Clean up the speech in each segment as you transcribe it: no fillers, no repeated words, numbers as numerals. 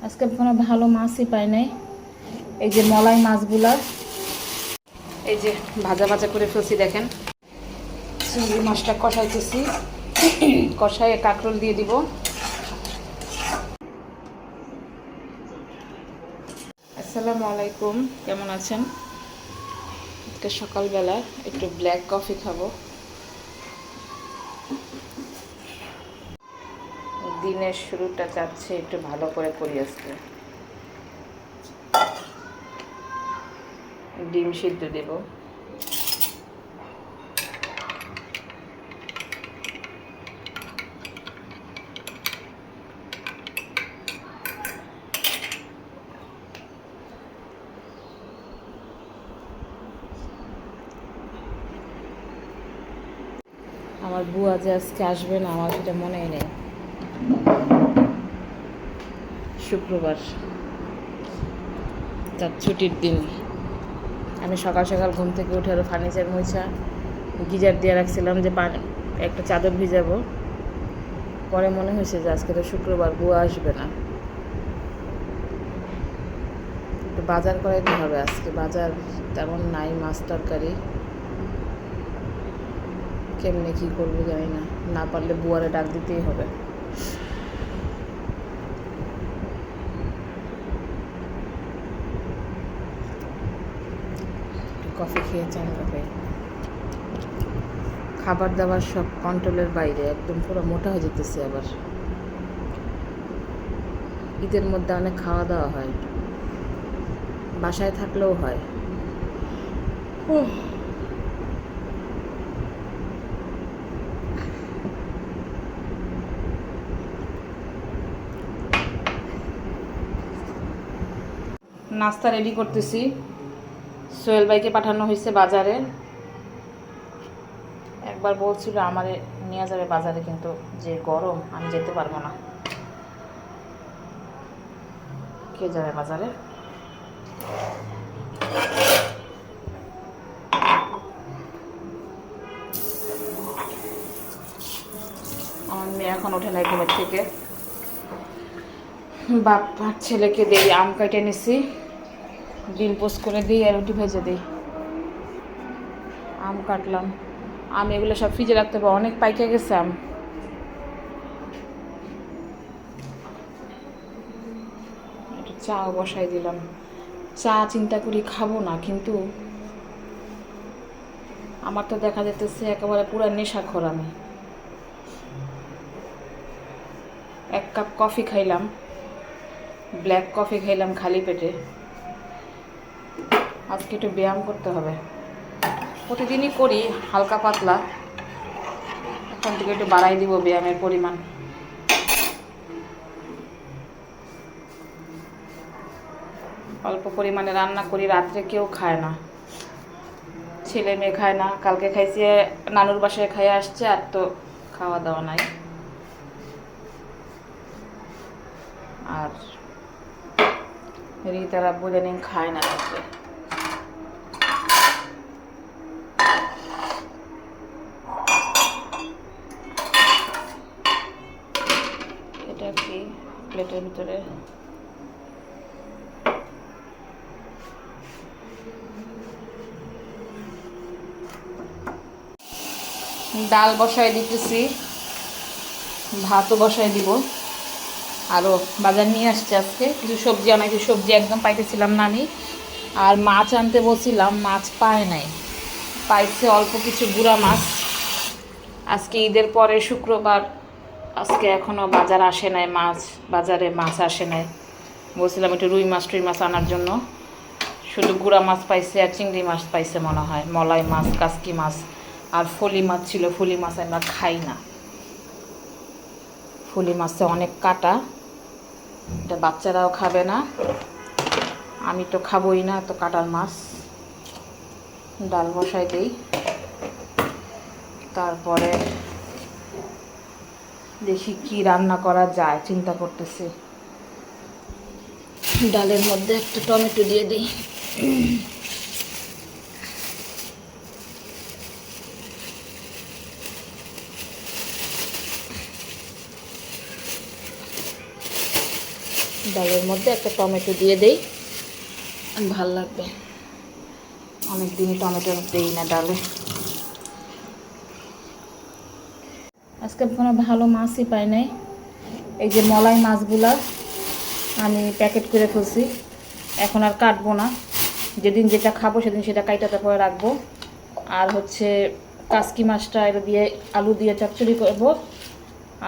আজকে কোনো ভালো মাছই পাই নাই। এই যে মলাই মাছগুলা এই যে ভাজা ভাজা করে ফেলছি, দেখেন। চিংড়ি মাছটা কষাইতেছি, কষাইয়ে কাঁকরোল দিয়ে দিব। আসসালামু আলাইকুম, কেমন আছেন? আজকে সকালবেলা একটু ব্ল্যাক কফি খাবো। দিনের শুরুটা চাচ্ছে একটু ভালো করে করি আজকে। ডিম সিদ্ধ দেব। আমার বুয়া যে আজকে আসবে না, আমার সেটা মনেই নেই। শুক্রবার, তার ছুটির দিন। আমি সকাল সকাল ঘুম থেকে উঠে আরও ফার্নিচার মুছা গিজার দিয়ে রাখছিলাম যে পানি একটা চাদর ভিজাবো। পরে মনে হয়েছে যে আজকে তো শুক্রবার, বুয়া আসবে না, একটু বাজার করাইতে হবে। আজকে বাজার তেমন নাই, মাছ তরকারি কেমনে কী করবো জানি না, না পারলে বুয়ারে ডাক দিতেই হবে। কফি খেয়ে চান খাই। খাবার দাবার সব কন্ট্রোলের বাইরে, একদম পুরো মোটা হয়ে যেতেছে। আবার ঈদের মধ্যে অনেক খাওয়া দাওয়া হয়, বাসায় থাকলেও হয়। নাস্তা রেডি করতেছি। সোহেল ভাইকে পাঠানো হয়েছে বাজারে। একবার বলছিল আমারে নিয়ে যাবে বাজারে, কিন্তু যে গরম আমি যেতে পারবো না। কে যাবে বাজারে? আমার মেয়ে এখন ওঠে নাই ঘুমের থেকে। বাপ আর ছেলেকে দিই, আম কাটে নিছি, ডিম পোস্ট করে দিই আর রুটি ভেজে দিই। আম কাটলাম, আম এগুলো সব ফ্রিজে রাখতে হবে, অনেক পাইকে গেছে আম। একটু চাও বসাই দিলাম। চা চিন্তা করি খাবো না, কিন্তু আমার তো দেখা যেতেছে একেবারে পুরো নেশাখোর আমি। 1 কাপ কফি খাইলাম, ব্ল্যাক কফি খাইলাম খালি পেটে। আজকে একটু ব্যায়াম করতে হবে, প্রতিদিনই করি হালকা পাতলা, এখন থেকে একটু বাড়াই দিব ব্যায়ামের পরিমাণ। অল্প পরিমাণে রান্না করি, রাত্রে কেউ খায় না, ছেলে মেয়ে খায় না। কালকে খাইছে, নানুর বাসায় খাইয়ে আসছে, আর তো খাওয়া দাওয়া নাই। আর রিতারা বুঝেনিন খায় না রাত্রে। এটা কি প্লেটের ভিতরে? ডাল বসাই দিতেছি, ভাতও বসাই দিব। আরও বাজার নিয়ে আসছে আজকে, কিছু সবজি আনাইছি, সবজি একদম পাইতেছিলাম না আমি। আর মাছ আনতে বলছিলাম, মাছ পায় নাই, পাইছে অল্প কিছু গুঁড়া মাছ। আজকে ঈদের পরে শুক্রবার, আজকে এখনও বাজার আসে নাই, মাছ বাজারে মাছ আসে নাই। বলছিলাম একটু রুই মাছ আনার জন্য, শুধু গুঁড়া মাছ পাইছে আর চিংড়ি মাছ পাইছে মনে হয়, মলাই মাছ, কাসকি মাছ আর ফলি মাছ ছিল। ফলি মাছ আমরা খাই না, ফলি মাছে অনেক কাটা, এটা বাচ্চারাও খাবে না, আমি তো খাবোই না তো কাটার মাছ। ডাল বসাই দিই, তারপরে দেখি কি রান্না করা যায়, চিন্তা করতেছি। ডালের মধ্যে একটা টমেটো দিয়ে দিই। ডালের মধ্যে একটা টমেটো দিয়ে দেই, ভাল লাগবে। অনেক দিনই টমেটো দিই না ডালে। আজকে কোনো ভালো মাছই পাই নাই। এই যে মলাই মাছগুলা আমি প্যাকেট করে ফেলছি, এখন আর কাটবো না। যেদিন যেটা খাবো সেদিন সেটা কাইটাতে পরে রাখবো। আর হচ্ছে কাসকি মাছটা এটা দিয়ে আলু দিয়ে চচ্চড়ি করবো।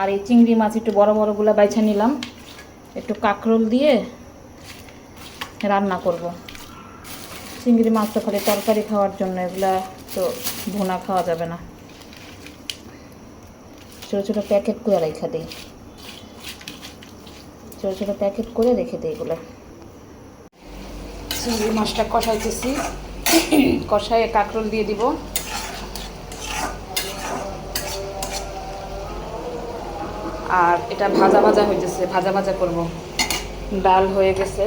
আর এই চিংড়ি মাছ একটু বড় বড়গুলো বাইছা নিলাম, একটু কাঁকরোল দিয়ে রান্না করব। চিংড়ি মাছ তো খালি তরকারি খাওয়ার জন্য, এগুলা তো ভুনা খাওয়া যাবে না। ছোটো ছোটো প্যাকেট করে রেখে দিই, ছোটো ছোটো প্যাকেট করে রেখে দিই এগুলো। চিংড়ি মাছটা কষাইতেছি, কষাইয়ে কাঁকরোল দিয়ে দিব। আর এটা ভাজা ভাজা হইতেছে, ভাজা ভাজা করব। ডাল হয়ে গেছে।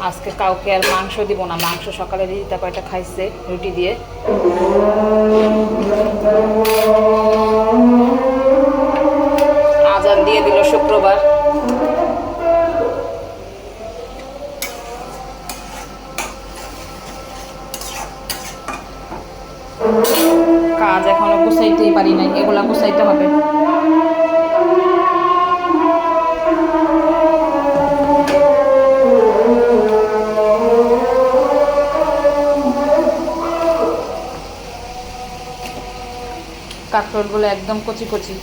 আজকে কাউকে আর মাংস দিব না, মাংস সকালে দিদিটা কয়টা খাইছে রুটি দিয়ে। আজান দিয়ে দিল শুক্রবার। কাজ এখনো গুছাইতেই পারি নাই, এগুলা গুছাইতে হবে। কাঁকরোলগুলো একদম কচি কচি।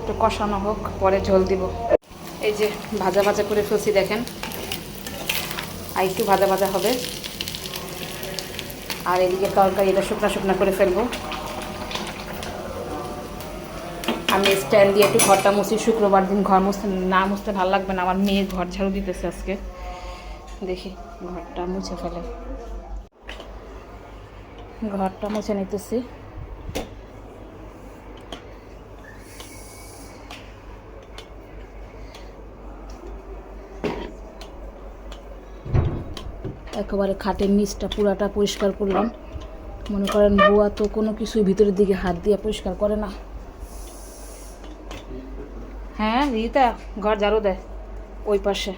একটু কষানো হোক, পরে ঝোল দিব। এই যে ভাজা ভাজা করে ফেলছি দেখেন, আর একটু ভাজা ভাজা হবে। আর এদিকে তরকারি এটা শুকনো শুকনো করে ফেলবো। আমি স্ট্যান্ড দিয়ে একটু ঘরটা মুছি, শুক্রবার দিন ঘর মুছতে না মুছতে ভালো লাগবে না। আমার মেয়ে ঘর ঝাড়ু দিতেছে আজকে, দেখি ঘরটা মুছে ফেলে। ঘরটা মুছে নিতেছি। একেবারে খাটের নিচটা পুরাটা পরিষ্কার করলাম। মনে করেন বুয়া তো কোনো কিছুই ভিতরের দিকে হাত দিয়ে পরিষ্কার করে না। হ্যাঁ রিতা ঘর ঝাড়ু দেয় ওই পাশে।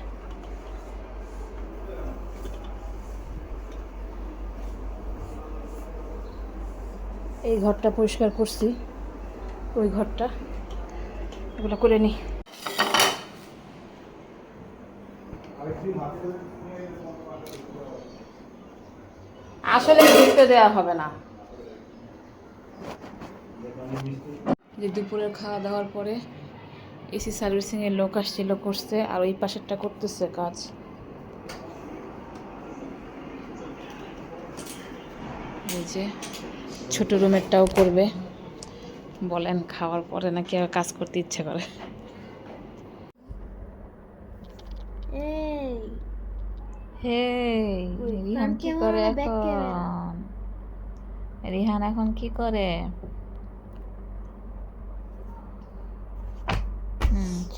এই ঘরটা পরিষ্কার করছি, ওই ঘরটা, এগুলো করে নিই। আসলে ঢুকতে দেওয়া হবে না। যে দুপুরের খাওয়া দাওয়ার পরে এসি সার্ভিসিংয়ের লোক আসছিল, করছে। আর ওই পাশেরটা করতেছে কাজ। এই যে ছোট রুমেরটাও করবে। বলেন খাওয়ার পরে নাকি আর কাজ করতে ইচ্ছে করে। রিহান কি করে এখন? রিহান এখন কি করে?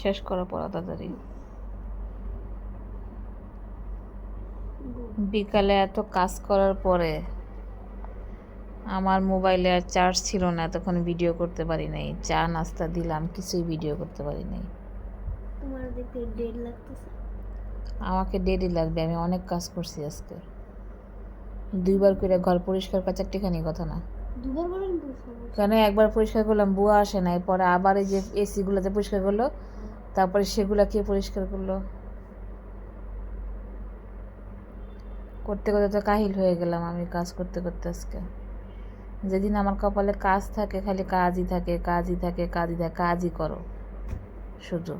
শেষ করো পড়া তাড়াতাড়ি। বিকালে এত কাজ করার পরে আমার মোবাইলে আর চার্জ ছিল না, তখন ভিডিও করতে পারি নাই। চা নাস্তা দিলাম, কিছুই ভিডিও করতে পারি নাই। তোমার দেখতে ডেড লাগতেছে। আমাকে দেরি লাগবে, আমি অনেক কাজ করছি আজকে। 2 বার করে ঘর পরিষ্কার করা চারটিখানি কথা না। 2 বার করেন? কেন, একবার পরিষ্কার করলাম, বুয়া আসে নাই, পরে আবার এই যে এসিগুলোতে পরিষ্কার করলো, তারপরে সেগুলা কে পরিষ্কার করলো। করতে করতে তো কাহিল হয়ে গেলাম আমি কাজ করতে করতে আজকে। যেদিন আমার কপালে কাজ থাকে খালি কাজই থাকে, কাজই থাকে, কাজই থাকে, কাজই করো শুধু।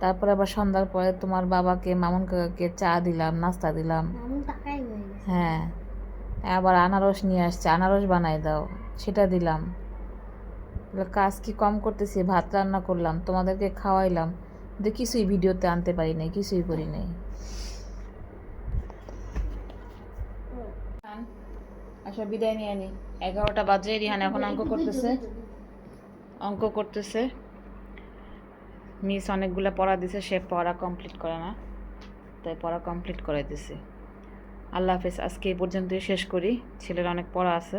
তারপর আবার সন্ধ্যার পরে তোমার বাবাকে, মামুন কাকাকে চা দিলাম, নাস্তা দিলাম। হ্যাঁ, আবার আনারস নিয়ে আসছে, আনারস বানাই দাও, সেটা দিলাম। কাজ কি কম করতেছি? ভাত রান্না করলাম, তোমাদেরকে খাওয়াইলাম, কিন্তু কিছুই ভিডিওতে আনতে পারি নাই, কিছুই করি নাই। আচ্ছা বিদায় নিয়ে নি, 11টা বাজে। রিহান এখন অঙ্ক করতেছে। অঙ্ক করতেছে। মিস অনেকগুলো পড়া দিছে, সে পড়া কমপ্লিট করে না, তাই পড়া কমপ্লিট করে দিছি। আল্লাহ হাফেজ, আজকে এই পর্যন্তই শেষ করি। ছেলের অনেক পড়া আছে,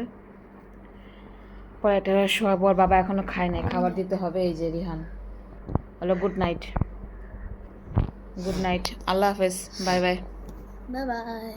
পড়াটা শোয়াবো। আর বাবা এখনো খায় নাই, খাবার দিতে হবে। এই যে Rihan, hello, good night, good night, আল্লাহ হাফেজ, বাই বাই। Bye bye.